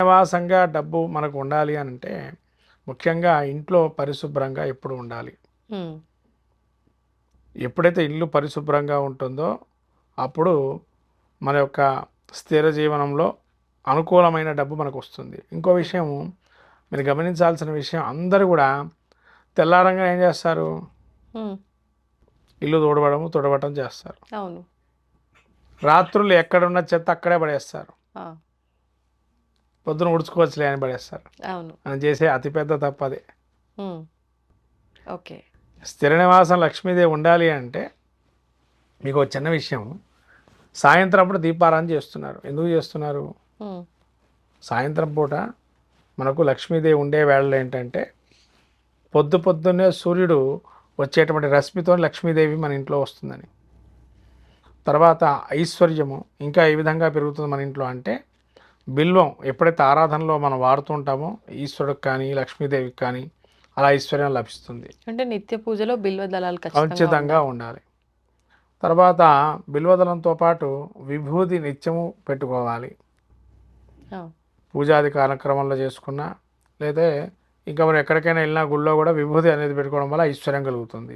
నివాసంగా డబ్బు మనకు ఉండాలి అని అంటే ముఖ్యంగా ఇంట్లో పరిశుభ్రంగా ఎప్పుడు ఉండాలి. ఉమ్, ఎప్పుడైతే ఇల్లు పరిశుభ్రంగా ఉంటుందో అప్పుడు మన యొక్క స్థిర జీవనంలో అనుకూలమైన డబ్బు మనకు వస్తుంది. ఇంకో విషయం మీరు గమనించాల్సిన విషయం, అందరూ కూడా తెల్లారంగా ఏం చేస్తారు? ఉమ్, ఇల్లు తుడవటం చేస్తారు. అవును. రాత్రులు ఎక్కడున్న చెత్త అక్కడే పడేస్తారు. ఆ, పొద్దున ఉడుచుకోవచ్చులే అని పడేస్తారు. అవును. మనం చేసే అతిపెద్ద తప్పదే. ఉమ్, ఓకే. స్థిర నివాసం లక్ష్మీదేవి ఉండాలి అంటే మీకు ఒక చిన్న విషయం, సాయంత్రం అప్పుడు దీపారాధన చేస్తున్నారు. ఎందుకు చేస్తున్నారు? ఉమ్, సాయంత్రం పూట మనకు లక్ష్మీదేవి ఉండే వేళలు ఏంటంటే పొద్దున్నే సూర్యుడు వచ్చేటువంటి రశ్మితో లక్ష్మీదేవి మన ఇంట్లో వస్తుందని. తర్వాత ఐశ్వర్యము ఇంకా ఏ విధంగా పెరుగుతుంది మన ఇంట్లో అంటే బిల్వం ఎప్పుడైతే ఆరాధనలో మనం వాడుతూ ఉంటామో ఈశ్వరుడికి కానీ లక్ష్మీదేవికి కానీ అలా ఐశ్వర్యం లభిస్తుంది. అంటే నిత్య పూజలో బిల్వ దళాలు ఖచ్చితంగా ఖచ్చితంగా ఉండాలి. ఉండాలి. తర్వాత బిల్వదళంతో పాటు విభూది నిత్యము పెట్టుకోవాలి. ఆ, పూజాది కార్యక్రమంలో చేసుకున్నా లేదా ఇంకా మనం ఎక్కడికైనా వెళ్ళినా గుళ్ళో కూడా విభూది అనేది పెట్టుకోవడం వల్ల ఐశ్వర్యం కలుగుతుంది.